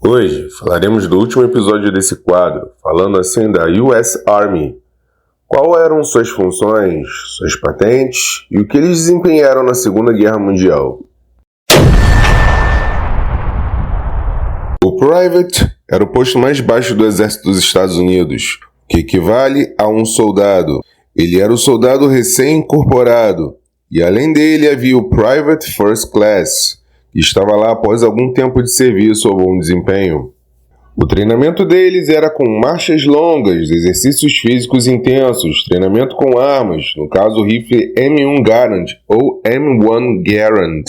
Hoje falaremos do último episódio desse quadro, falando assim da US Army. Qual eram suas funções, suas patentes e o que eles desempenharam na Segunda Guerra Mundial. O Private era o posto mais baixo do exército dos Estados Unidos, que equivale a um soldado. Ele era o soldado recém-incorporado, e além dele havia o Private First Class, que estava lá após algum tempo de serviço ou bom desempenho. O treinamento deles era com marchas longas, exercícios físicos intensos, treinamento com armas, no caso o rifle M1 Garand ou M1 Garand.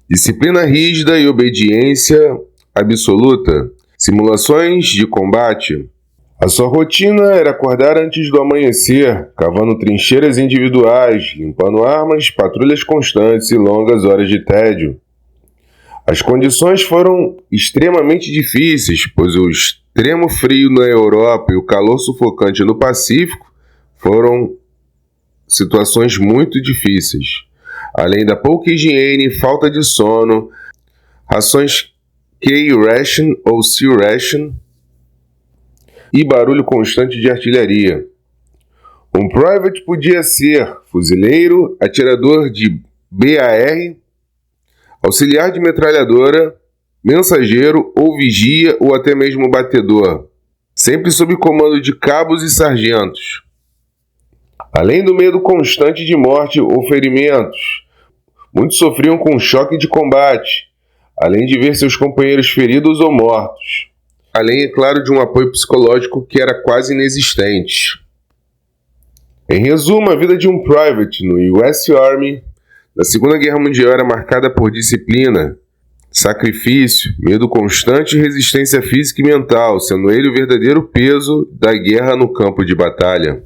Disciplina rígida e obediência absoluta. Simulações de combate. A sua rotina era acordar antes do amanhecer, cavando trincheiras individuais, limpando armas, patrulhas constantes e longas horas de tédio. As condições foram extremamente difíceis, pois o extremo frio na Europa e o calor sufocante no Pacífico foram situações muito difíceis. Além da pouca higiene, falta de sono, rações K-Ration ou C-Ration e barulho constante de artilharia. Um Private podia ser fuzileiro, atirador de BAR, auxiliar de metralhadora, mensageiro ou vigia ou até mesmo batedor, sempre sob comando de cabos e sargentos. Além do medo constante de morte ou ferimentos, muitos sofriam com choque de combate, além de ver seus companheiros feridos ou mortos. Além, é claro, de um apoio psicológico que era quase inexistente. Em resumo, a vida de um Private no US Army na Segunda Guerra Mundial era marcada por disciplina, sacrifício, medo constante e resistência física e mental, sendo ele o verdadeiro peso da guerra no campo de batalha.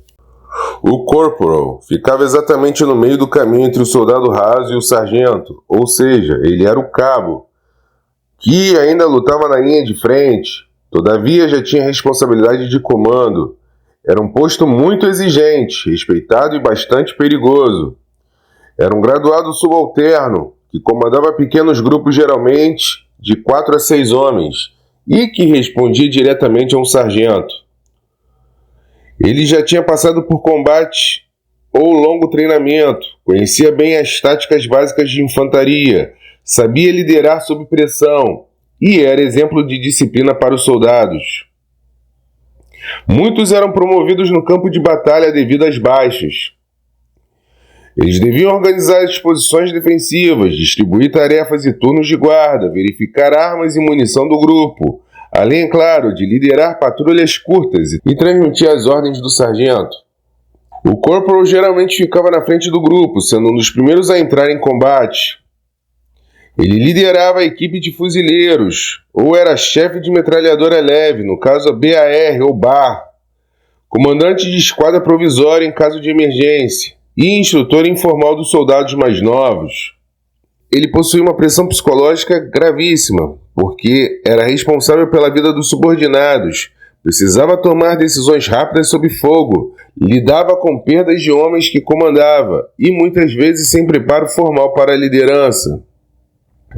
O Corporal ficava exatamente no meio do caminho entre o soldado raso e o sargento, ou seja, ele era o cabo, que ainda lutava na linha de frente, todavia já tinha responsabilidade de comando. Era um posto muito exigente, respeitado e bastante perigoso. Era um graduado subalterno, que comandava pequenos grupos geralmente de 4 a 6 homens, e que respondia diretamente a um sargento. Ele já tinha passado por combate ou longo treinamento, conhecia bem as táticas básicas de infantaria, sabia liderar sob pressão e era exemplo de disciplina para os soldados. Muitos eram promovidos no campo de batalha devido às baixas. Eles deviam organizar as posições defensivas, distribuir tarefas e turnos de guarda, verificar armas e munição do grupo, além, é claro, de liderar patrulhas curtas e transmitir as ordens do sargento. O Corporal geralmente ficava na frente do grupo, sendo um dos primeiros a entrar em combate. Ele liderava a equipe de fuzileiros, ou era chefe de metralhadora leve, no caso a BAR ou BAR, comandante de esquadra provisória em caso de emergência, e instrutor informal dos soldados mais novos. Ele possuía uma pressão psicológica gravíssima, porque era responsável pela vida dos subordinados, precisava tomar decisões rápidas sob fogo, lidava com perdas de homens que comandava, e muitas vezes sem preparo formal para a liderança.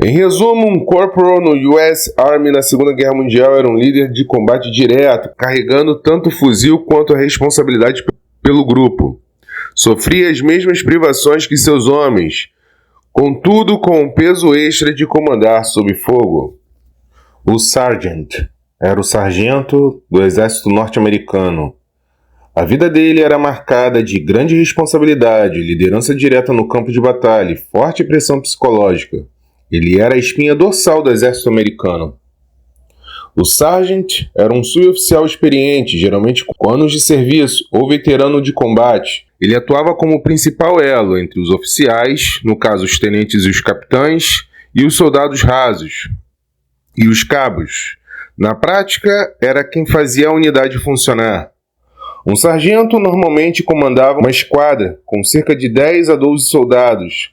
Em resumo, um Corporal no US Army na Segunda Guerra Mundial era um líder de combate direto, carregando tanto o fuzil quanto a responsabilidade pelo grupo. Sofria as mesmas privações que seus homens, contudo com o peso extra de comandar sob fogo. O Sergeant era o sargento do exército norte-americano. A vida dele era marcada de grande responsabilidade, liderança direta no campo de batalha e forte pressão psicológica. Ele era a espinha dorsal do exército americano. O Sergeant era um suboficial experiente, geralmente com anos de serviço ou veterano de combate. Ele atuava como o principal elo entre os oficiais, no caso os tenentes e os capitães, e os soldados rasos, e os cabos. Na prática, era quem fazia a unidade funcionar. Um sargento normalmente comandava uma esquadra com cerca de 10 a 12 soldados.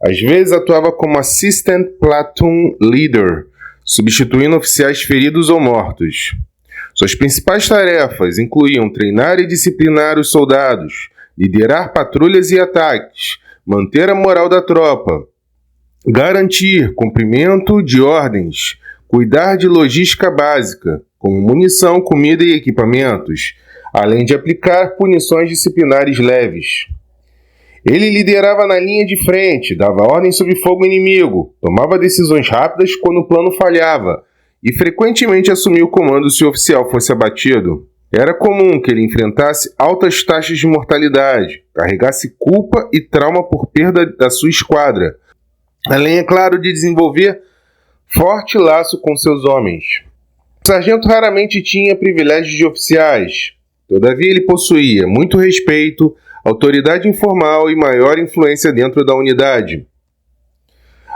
Às vezes atuava como Assistant Platoon Leader, substituindo oficiais feridos ou mortos. Suas principais tarefas incluíam treinar e disciplinar os soldados, liderar patrulhas e ataques, manter a moral da tropa, garantir cumprimento de ordens, cuidar de logística básica, como munição, comida e equipamentos, além de aplicar punições disciplinares leves. Ele liderava na linha de frente, dava ordem sob fogo inimigo, tomava decisões rápidas quando o plano falhava e frequentemente assumia o comando se o oficial fosse abatido. Era comum que ele enfrentasse altas taxas de mortalidade, carregasse culpa e trauma por perda da sua esquadra, além, é claro, de desenvolver forte laço com seus homens. O sargento raramente tinha privilégios de oficiais, todavia ele possuía muito respeito, autoridade informal e maior influência dentro da unidade.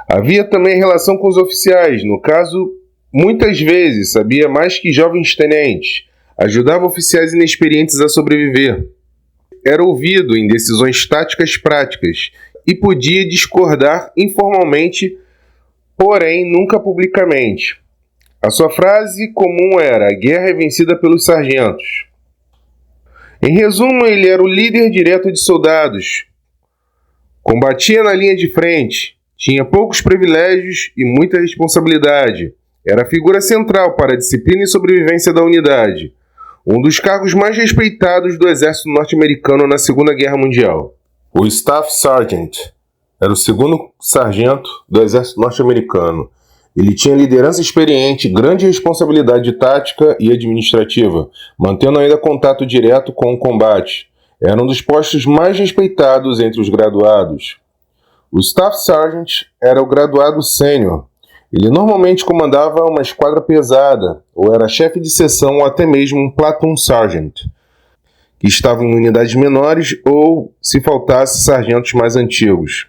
Havia também relação com os oficiais, no caso, muitas vezes sabia mais que jovens tenentes, ajudava oficiais inexperientes a sobreviver. Era ouvido em decisões táticas práticas e podia discordar informalmente, porém nunca publicamente. A sua frase comum era: "A guerra é vencida pelos sargentos". Em resumo, ele era o líder direto de soldados. Combatia na linha de frente, tinha poucos privilégios e muita responsabilidade. Era a figura central para a disciplina e sobrevivência da unidade, um dos cargos mais respeitados do exército norte-americano na Segunda Guerra Mundial. O Staff Sergeant era o segundo sargento do exército norte-americano. Ele tinha liderança experiente, grande responsabilidade tática e administrativa, mantendo ainda contato direto com o combate. Era um dos postos mais respeitados entre os graduados. O Staff Sergeant era o graduado sênior. Ele normalmente comandava uma esquadra pesada, ou era chefe de seção ou até mesmo um Platoon Sergeant, que estava em unidades menores ou, se faltasse, sargentos mais antigos.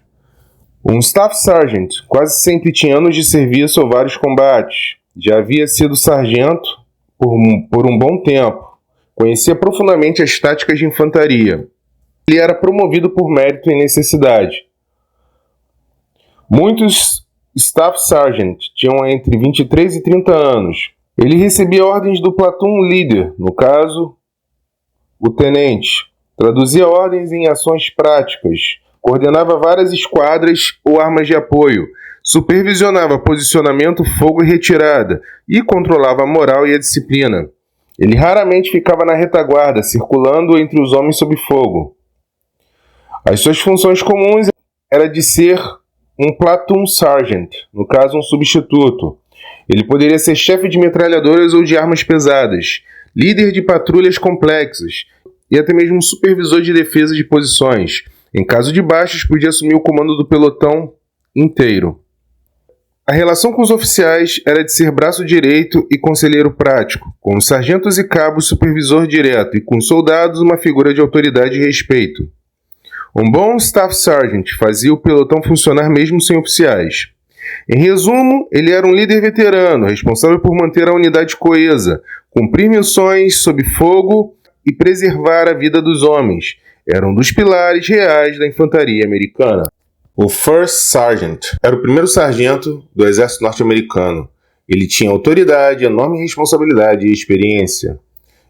Um Staff Sergeant quase sempre tinha anos de serviço ou vários combates. Já havia sido sargento por um bom tempo. Conhecia profundamente as táticas de infantaria. Ele era promovido por mérito e necessidade. Muitos Staff Sergeant tinham entre 23 e 30 anos. Ele recebia ordens do Platoon Leader, no caso, o tenente. Traduzia ordens em ações práticas. Coordenava várias esquadras ou armas de apoio, supervisionava posicionamento, fogo e retirada, e controlava a moral e a disciplina. Ele raramente ficava na retaguarda, circulando entre os homens sob fogo. As suas funções comuns eram de ser um Platoon Sergeant, no caso um substituto. Ele poderia ser chefe de metralhadoras ou de armas pesadas, líder de patrulhas complexas e até mesmo um supervisor de defesa de posições. Em caso de baixas, podia assumir o comando do pelotão inteiro. A relação com os oficiais era de ser braço direito e conselheiro prático, com os sargentos e cabos supervisor direto e com os soldados uma figura de autoridade e respeito. Um bom Staff Sergeant fazia o pelotão funcionar mesmo sem oficiais. Em resumo, ele era um líder veterano, responsável por manter a unidade coesa, cumprir missões sob fogo e preservar a vida dos homens. Era um dos pilares reais da infantaria americana. O First Sergeant era o primeiro sargento do exército norte-americano. Ele tinha autoridade, enorme responsabilidade e experiência.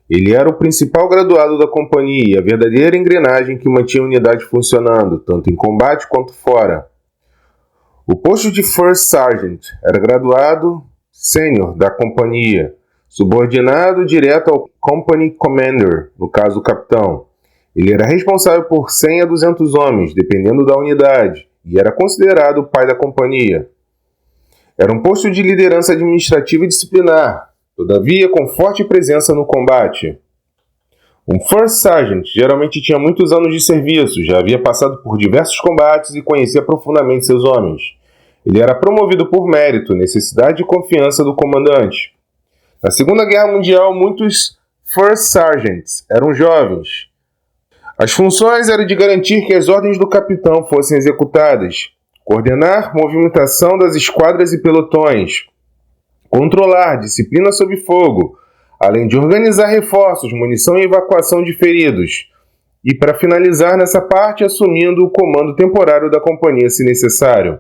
Ele era o principal graduado da companhia, a verdadeira engrenagem que mantinha a unidade funcionando, tanto em combate quanto fora. O posto de First Sergeant era graduado sênior da companhia, subordinado direto ao Company Commander, no caso o capitão. Ele era responsável por 100 a 200 homens, dependendo da unidade, e era considerado o pai da companhia. Era um posto de liderança administrativa e disciplinar, todavia com forte presença no combate. Um First Sergeant geralmente tinha muitos anos de serviço, já havia passado por diversos combates e conhecia profundamente seus homens. Ele era promovido por mérito, necessidade e confiança do comandante. Na Segunda Guerra Mundial, muitos First Sergeants eram jovens. As funções eram de garantir que as ordens do capitão fossem executadas, coordenar movimentação das esquadras e pelotões, controlar disciplina sob fogo, além de organizar reforços, munição e evacuação de feridos, e para finalizar nessa parte assumindo o comando temporário da companhia se necessário.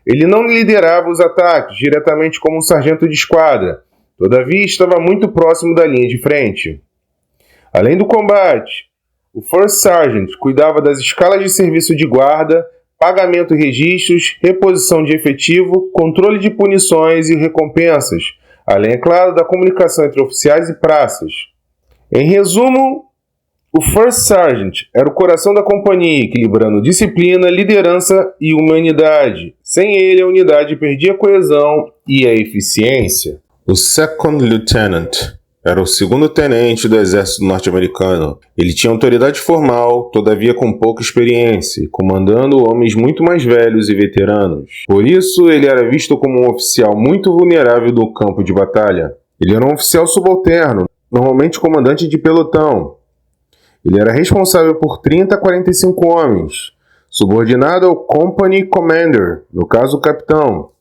Ele não liderava os ataques diretamente como um sargento de esquadra, todavia estava muito próximo da linha de frente. Além do combate, o First Sergeant cuidava das escalas de serviço de guarda, pagamento e registros, reposição de efetivo, controle de punições e recompensas, além, é claro, da comunicação entre oficiais e praças. Em resumo, o First Sergeant era o coração da companhia, equilibrando disciplina, liderança e humanidade. Sem ele, a unidade perdia a coesão e a eficiência. O Second Lieutenant era o segundo tenente do exército norte-americano. Ele tinha autoridade formal, todavia com pouca experiência, comandando homens muito mais velhos e veteranos. Por isso, ele era visto como um oficial muito vulnerável do campo de batalha. Ele era um oficial subalterno, normalmente comandante de pelotão. Ele era responsável por 30 a 45 homens, subordinado ao Company Commander, no caso o capitão.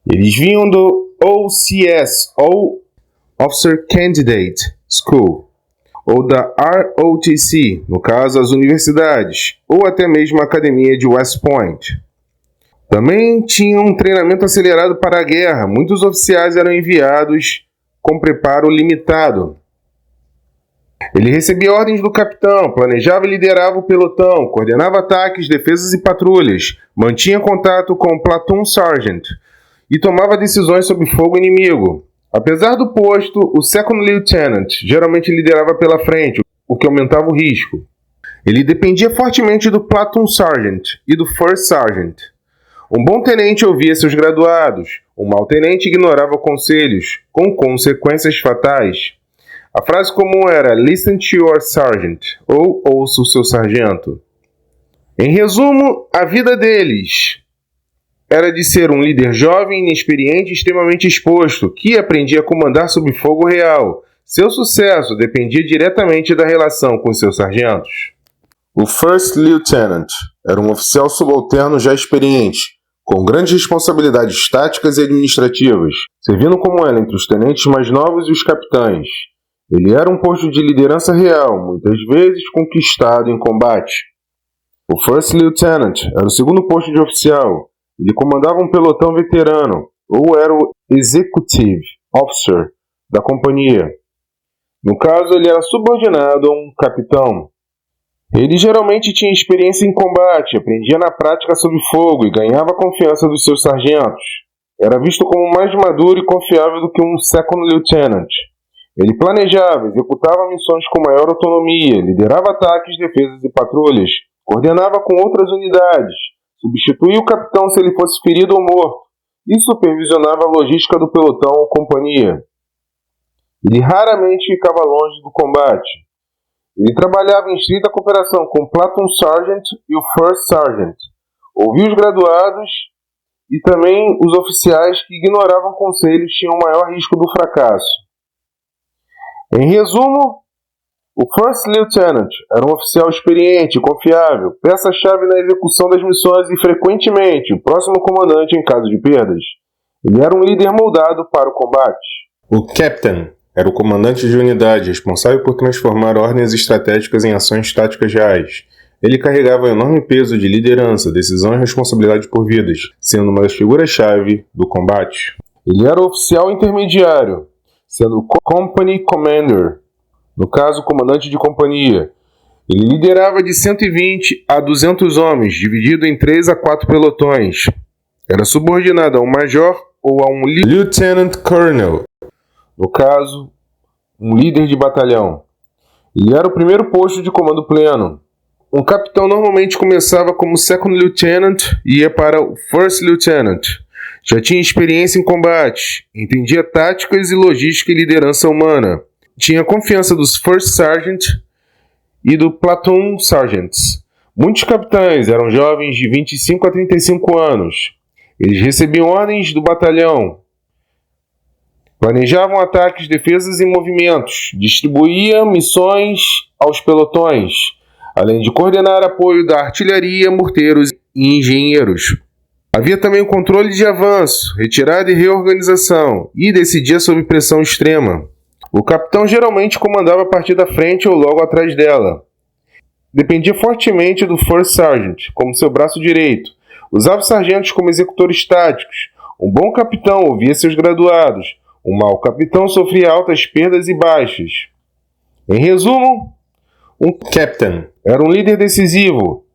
Eles vinham do OCS, ou Officer Candidate School, ou da ROTC, no caso as universidades, ou até mesmo a academia de West Point. Também tinham um treinamento acelerado para a guerra. Muitos oficiais eram enviados com preparo limitado. Ele recebia ordens do capitão, planejava e liderava o pelotão, coordenava ataques, defesas e patrulhas, mantinha contato com o Platoon Sergeant e tomava decisões sobre fogo inimigo. Apesar do posto, o Second Lieutenant geralmente liderava pela frente, o que aumentava o risco. Ele dependia fortemente do Platoon Sergeant e do First Sergeant. Um bom tenente ouvia seus graduados, um mau tenente ignorava conselhos, com consequências fatais. A frase comum era "Listen to your sergeant", ou "ouça o seu sargento". Em resumo, a vida deles era de ser um líder jovem, inexperiente e extremamente exposto, que aprendia a comandar sob fogo real. Seu sucesso dependia diretamente da relação com seus sargentos. O First Lieutenant era um oficial subalterno já experiente, com grandes responsabilidades táticas e administrativas, servindo como ela entre os tenentes mais novos e os capitães. Ele era um posto de liderança real, muitas vezes conquistado em combate. O First Lieutenant era o segundo posto de oficial. Ele comandava um pelotão veterano, ou era o Executive Officer da companhia. No caso, ele era subordinado a um capitão. Ele geralmente tinha experiência em combate, aprendia na prática sob fogo e ganhava a confiança dos seus sargentos. Era visto como mais maduro e confiável do que um Second Lieutenant. Ele planejava, executava missões com maior autonomia, liderava ataques, defesas e patrulhas, coordenava com outras unidades, substituía o capitão se ele fosse ferido ou morto e supervisionava a logística do pelotão ou companhia. Ele raramente ficava longe do combate. Ele trabalhava em estrita cooperação com o Platoon Sergeant e o First Sergeant. Ouvia os graduados e também os oficiais que ignoravam conselhos tinham maior risco do fracasso. Em resumo, o First Lieutenant era um oficial experiente e confiável, peça-chave na execução das missões e, frequentemente, o próximo comandante em caso de perdas. Ele era um líder moldado para o combate. O Captain era o comandante de unidade, responsável por transformar ordens estratégicas em ações táticas reais. Ele carregava um enorme peso de liderança, decisão e responsabilidade por vidas, sendo uma das figuras-chave do combate. Ele era o oficial intermediário, sendo o Company Commander, no caso, comandante de companhia. Ele liderava de 120 a 200 homens, dividido em 3 a 4 pelotões. Era subordinado a um major ou a um Lieutenant Colonel, no caso, um líder de batalhão. Ele era o primeiro posto de comando pleno. Um capitão normalmente começava como Second Lieutenant e ia para o First Lieutenant. Já tinha experiência em combate, entendia táticas e logística e liderança humana. Tinha confiança dos First Sergeant e do Platoon Sergeants. Muitos capitães eram jovens de 25 a 35 anos. Eles recebiam ordens do batalhão, planejavam ataques, defesas e movimentos, distribuíam missões aos pelotões, além de coordenar apoio da artilharia, morteiros e engenheiros. Havia também o controle de avanço, retirada e reorganização, e decidia sob pressão extrema. O capitão geralmente comandava a partir da frente ou logo atrás dela. Dependia fortemente do First Sergeant, como seu braço direito. Usava os sargentos como executores táticos. Um bom capitão ouvia seus graduados. Um mau capitão sofria altas perdas e baixas. Em resumo, um Captain era um líder decisivo.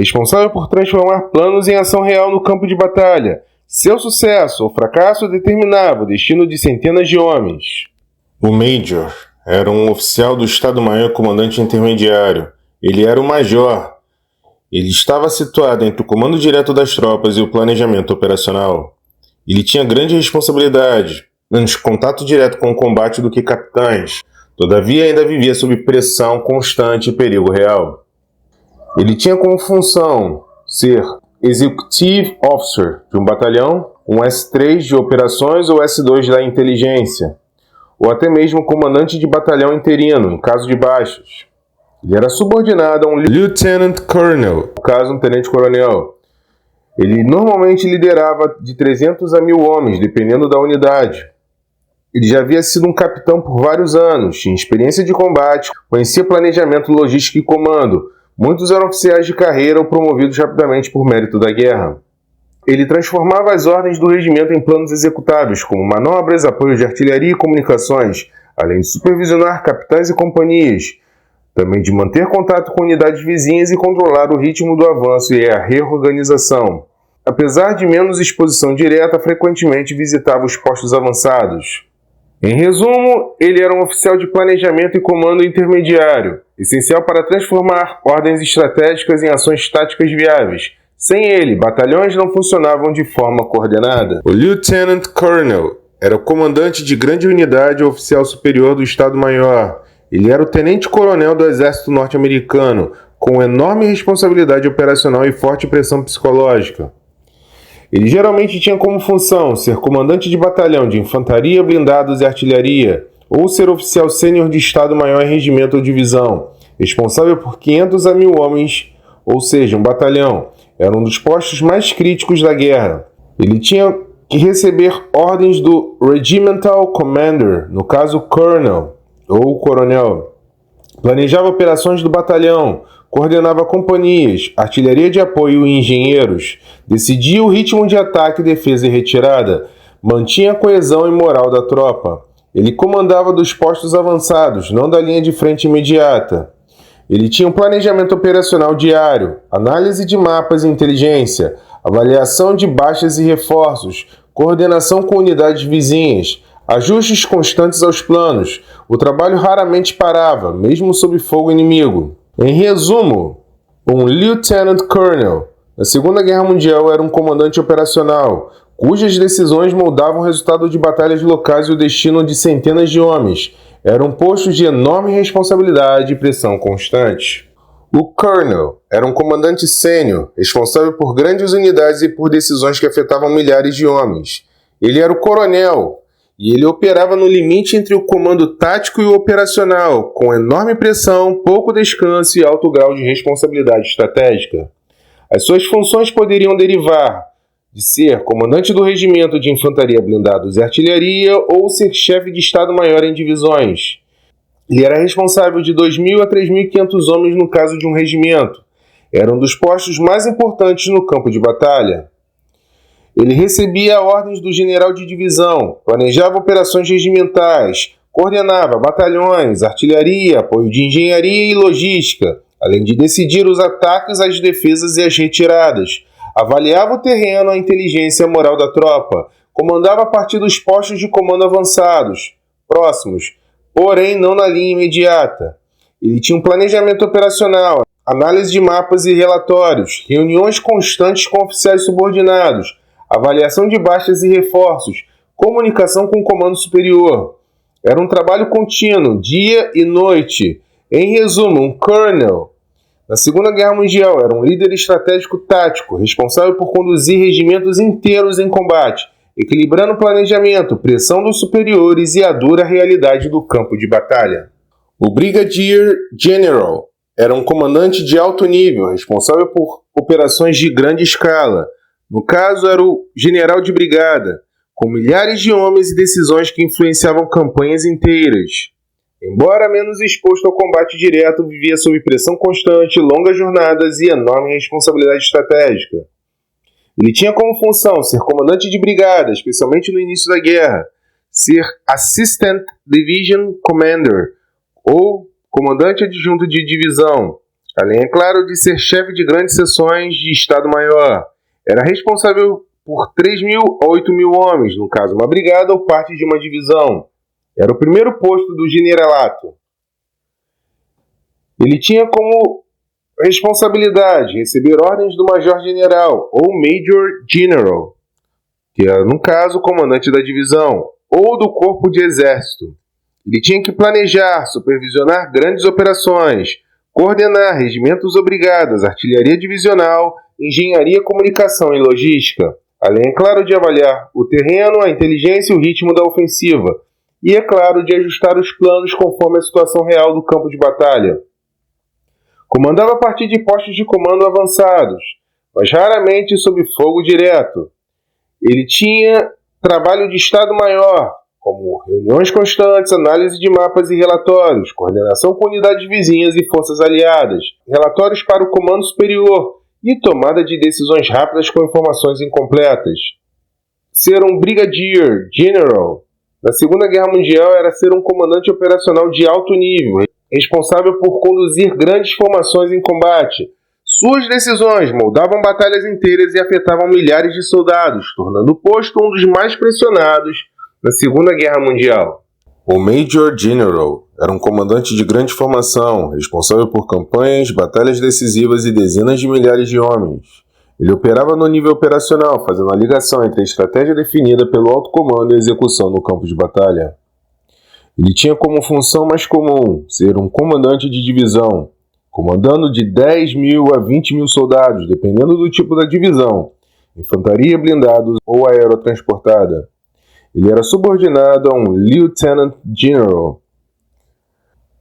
responsável por transformar planos em ação real no campo de batalha. Seu sucesso ou fracasso determinava o destino de centenas de homens. O Major era um oficial do Estado-Maior comandante intermediário. Ele era o Major. Ele estava situado entre o comando direto das tropas e o planejamento operacional. Ele tinha grande responsabilidade, menos contato direto com o combate do que capitães. Todavia, ainda vivia sob pressão constante e perigo real. Ele tinha como função ser Executive Officer de um batalhão, um S3 de operações ou S2 da inteligência, ou até mesmo comandante de batalhão interino, em caso de baixas. Ele era subordinado a um Lieutenant Colonel, no caso um tenente-coronel. Ele normalmente liderava de 300 a 1.000 homens, dependendo da unidade. Ele já havia sido um capitão por vários anos, tinha experiência de combate, conhecia planejamento, logística e comando. Muitos eram oficiais de carreira ou promovidos rapidamente por mérito da guerra. Ele transformava as ordens do regimento em planos executáveis, como manobras, apoio de artilharia e comunicações, além de supervisionar capitães e companhias, também de manter contato com unidades vizinhas e controlar o ritmo do avanço e a reorganização. Apesar de menos exposição direta, frequentemente visitava os postos avançados. Em resumo, ele era um oficial de planejamento e comando intermediário, essencial para transformar ordens estratégicas em ações táticas viáveis. Sem ele, batalhões não funcionavam de forma coordenada. O Lieutenant Colonel era o comandante de grande unidade ou oficial superior do Estado-Maior. Ele era o tenente-coronel do Exército Norte-Americano, com enorme responsabilidade operacional e forte pressão psicológica. Ele geralmente tinha como função ser comandante de batalhão de infantaria, blindados e artilharia, ou ser oficial sênior de Estado-Maior em regimento ou divisão, responsável por 500 a 1.000 homens, ou seja, um batalhão. Era um dos postos mais críticos da guerra. Ele tinha que receber ordens do Regimental Commander, no caso Colonel ou Coronel. Planejava operações do batalhão, coordenava companhias, artilharia de apoio e engenheiros, decidia o ritmo de ataque, defesa e retirada, mantinha a coesão e moral da tropa. Ele comandava dos postos avançados, não da linha de frente imediata. Ele tinha um planejamento operacional diário, análise de mapas e inteligência, avaliação de baixas e reforços, coordenação com unidades vizinhas, ajustes constantes aos planos. O trabalho raramente parava, mesmo sob fogo inimigo. Em resumo, um Lieutenant Colonel na Segunda Guerra Mundial era um comandante operacional, cujas decisões moldavam o resultado de batalhas locais e o destino de centenas de homens. Era um posto de enorme responsabilidade e pressão constante. O Colonel era um comandante sênior, responsável por grandes unidades e por decisões que afetavam milhares de homens. Ele era o coronel, e ele operava no limite entre o comando tático e o operacional, com enorme pressão, pouco descanso e alto grau de responsabilidade estratégica. As suas funções poderiam derivar de ser comandante do regimento de infantaria, blindados e artilharia ou ser chefe de Estado-Maior em divisões. Ele era responsável de 2.000 a 3.500 homens no caso de um regimento. Era um dos postos mais importantes no campo de batalha. Ele recebia ordens do general de divisão, planejava operações regimentais, coordenava batalhões, artilharia, apoio de engenharia e logística, além de decidir os ataques, as defesas e as retiradas. Avaliava o terreno, a inteligência e a moral da tropa, comandava a partir dos postos de comando avançados, próximos, porém não na linha imediata. Ele tinha um planejamento operacional, análise de mapas e relatórios, reuniões constantes com oficiais subordinados, avaliação de baixas e reforços, comunicação com o comando superior. Era um trabalho contínuo, dia e noite. Em resumo, um colonel na Segunda Guerra Mundial era um líder estratégico tático, responsável por conduzir regimentos inteiros em combate, equilibrando o planejamento, pressão dos superiores e a dura realidade do campo de batalha. O Brigadier General era um comandante de alto nível, responsável por operações de grande escala. No caso, era o general de brigada, com milhares de homens e decisões que influenciavam campanhas inteiras. Embora menos exposto ao combate direto, vivia sob pressão constante, longas jornadas e enorme responsabilidade estratégica. Ele tinha como função ser comandante de brigada, especialmente no início da guerra, ser Assistant Division Commander, ou comandante adjunto de divisão, além, é claro, de ser chefe de grandes seções de Estado-Maior. Era responsável por 3.000 a 8.000 homens, no caso uma brigada ou parte de uma divisão. Era o primeiro posto do generalato. Ele tinha como responsabilidade receber ordens do Major-General ou Major-General, que era, no caso, o comandante da divisão, ou do corpo de exército. Ele tinha que planejar, supervisionar grandes operações, coordenar regimentos ou brigadas, artilharia divisional, engenharia, comunicação e logística, além, é claro, de avaliar o terreno, a inteligência e o ritmo da ofensiva, e, é claro, de ajustar os planos conforme a situação real do campo de batalha. Comandava a partir de postos de comando avançados, mas raramente sob fogo direto. Ele tinha trabalho de Estado-Maior, como reuniões constantes, análise de mapas e relatórios, coordenação com unidades vizinhas e forças aliadas, relatórios para o comando superior e tomada de decisões rápidas com informações incompletas. Ser um Brigadier General na Segunda Guerra Mundial era ser um comandante operacional de alto nível, responsável por conduzir grandes formações em combate. Suas decisões moldavam batalhas inteiras e afetavam milhares de soldados, tornando o posto um dos mais pressionados na Segunda Guerra Mundial. O Major General era um comandante de grande formação, responsável por campanhas, batalhas decisivas e dezenas de milhares de homens. Ele operava no nível operacional, fazendo a ligação entre a estratégia definida pelo alto comando e a execução no campo de batalha. Ele tinha como função mais comum ser um comandante de divisão, comandando de 10.000 a 20.000 soldados, dependendo do tipo da divisão, infantaria, blindados ou aerotransportada. Ele era subordinado a um Lieutenant General.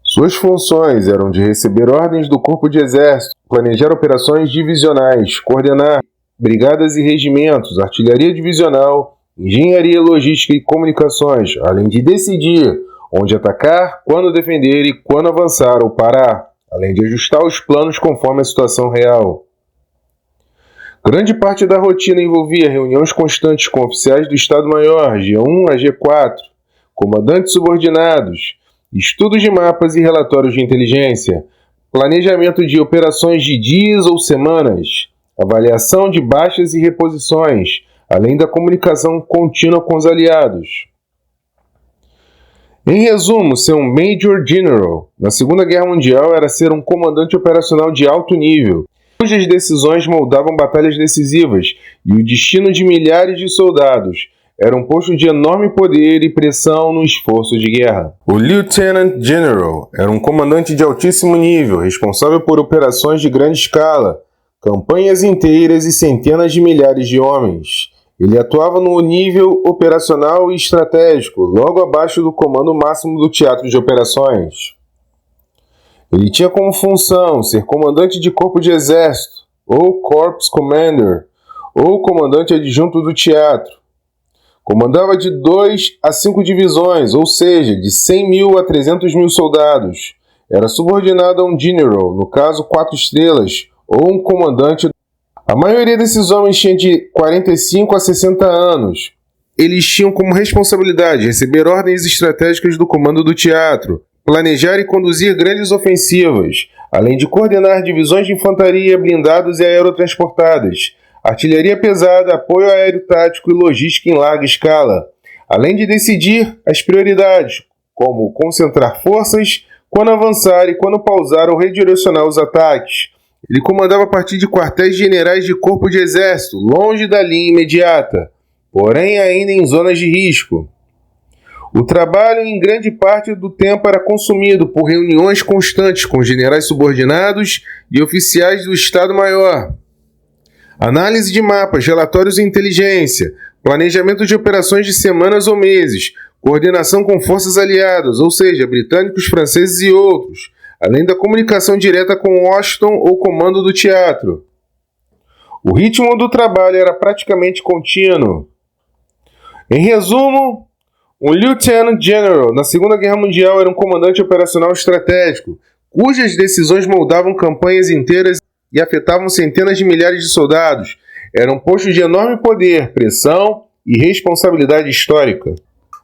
Suas funções eram de receber ordens do corpo de exército, planejar operações divisionais, coordenar brigadas e regimentos, artilharia divisional, engenharia, logística e comunicações, além de decidir onde atacar, quando defender e quando avançar ou parar, além de ajustar os planos conforme a situação real. Grande parte da rotina envolvia reuniões constantes com oficiais do Estado-Maior, G1 a G4, comandantes subordinados, estudos de mapas e relatórios de inteligência, planejamento de operações de dias ou semanas, avaliação de baixas e reposições, além da comunicação contínua com os aliados. Em resumo, ser um Major General na Segunda Guerra Mundial era ser um comandante operacional de alto nível, cujas decisões moldavam batalhas decisivas e o destino de milhares de soldados. Era um posto de enorme poder e pressão no esforço de guerra. O Lieutenant General era um comandante de altíssimo nível, responsável por operações de grande escala, campanhas inteiras e centenas de milhares de homens. Ele atuava no nível operacional e estratégico, logo abaixo do comando máximo do teatro de operações. Ele tinha como função ser comandante de corpo de exército, ou Corps Commander, ou comandante adjunto do teatro. Comandava de 2 a 5 divisões, ou seja, de 100.000 a 300.000 soldados. Era subordinado a um general, no caso 4 estrelas, ou um comandante. A maioria desses homens tinha de 45 a 60 anos. Eles tinham como responsabilidade receber ordens estratégicas do comando do teatro, planejar e conduzir grandes ofensivas, além de coordenar divisões de infantaria, blindados e aerotransportadas, artilharia pesada, apoio aéreo tático e logística em larga escala, além de decidir as prioridades, como concentrar forças, quando avançar e quando pausar ou redirecionar os ataques. Ele comandava a partir de quartéis generais de corpo de exército, longe da linha imediata, porém ainda em zonas de risco. O trabalho, em grande parte do tempo, era consumido por reuniões constantes com generais subordinados e oficiais do Estado-Maior. Análise de mapas, relatórios de inteligência, planejamento de operações de semanas ou meses, coordenação com forças aliadas, ou seja, britânicos, franceses e outros, além da comunicação direta com Washington ou comando do teatro. O ritmo do trabalho era praticamente contínuo. Em resumo, um Lieutenant General na Segunda Guerra Mundial era um comandante operacional estratégico, cujas decisões moldavam campanhas inteiras e afetavam centenas de milhares de soldados. Era um posto de enorme poder, pressão e responsabilidade histórica.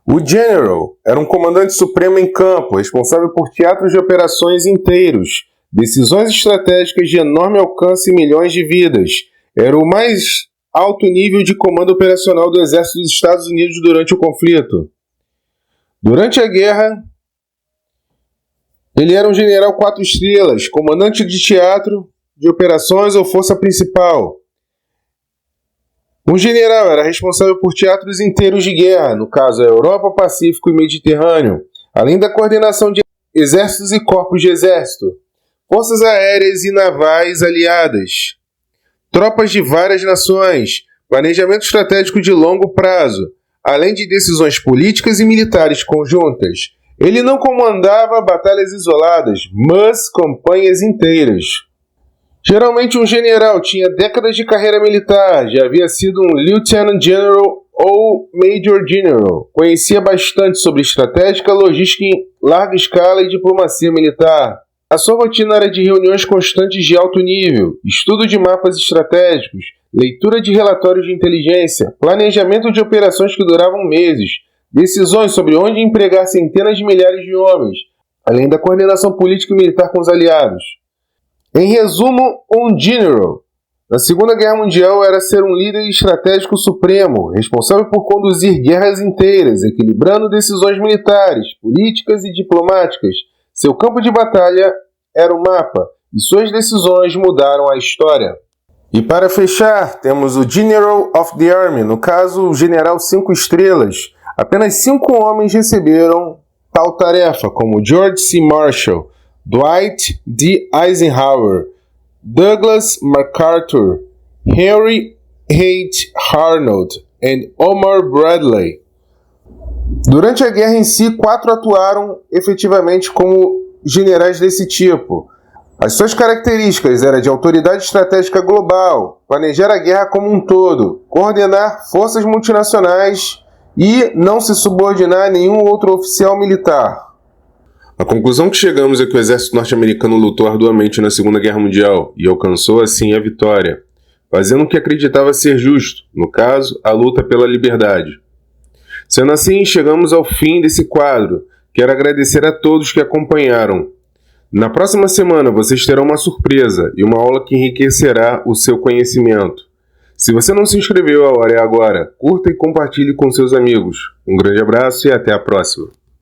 O General era um comandante supremo em campo, responsável por teatros de operações inteiros, decisões estratégicas de enorme alcance e milhões de vidas. Era o mais alto nível de comando operacional do Exército dos Estados Unidos durante o conflito. Durante a guerra, ele era um general 4 estrelas, comandante de teatro, de operações ou força principal. Um general era responsável por teatros inteiros de guerra, no caso a Europa, Pacífico e Mediterrâneo, além da coordenação de exércitos e corpos de exército, forças aéreas e navais aliadas, tropas de várias nações, planejamento estratégico de longo prazo, além de decisões políticas e militares conjuntas. Ele não comandava batalhas isoladas, mas campanhas inteiras. Geralmente um general tinha décadas de carreira militar, já havia sido um Lieutenant General ou Major General. Conhecia bastante sobre estratégia, logística em larga escala e diplomacia militar. A sua rotina era de reuniões constantes de alto nível, estudo de mapas estratégicos, leitura de relatórios de inteligência, planejamento de operações que duravam meses, decisões sobre onde empregar centenas de milhares de homens, além da coordenação política e militar com os aliados. Em resumo, um general. Na Segunda Guerra Mundial era ser um líder estratégico supremo, responsável por conduzir guerras inteiras, equilibrando decisões militares, políticas e diplomáticas. Seu campo de batalha era o mapa, e suas decisões mudaram a história. E para fechar, temos o General of the Army, no caso, o General 5 estrelas. Apenas 5 homens receberam tal tarefa, como George C. Marshall, Dwight D. Eisenhower, Douglas MacArthur, Henry H. Arnold e Omar Bradley. Durante a guerra em si, 4 atuaram efetivamente como generais desse tipo. As suas características eram de autoridade estratégica global, planejar a guerra como um todo, coordenar forças multinacionais e não se subordinar a nenhum outro oficial militar. A conclusão que chegamos é que o exército norte-americano lutou arduamente na Segunda Guerra Mundial e alcançou assim a vitória, fazendo o que acreditava ser justo, no caso, a luta pela liberdade. Sendo assim, chegamos ao fim desse quadro. Quero agradecer a todos que acompanharam. Na próxima semana vocês terão uma surpresa e uma aula que enriquecerá o seu conhecimento. Se você não se inscreveu, a hora é agora. Curta e compartilhe com seus amigos. Um grande abraço e até a próxima.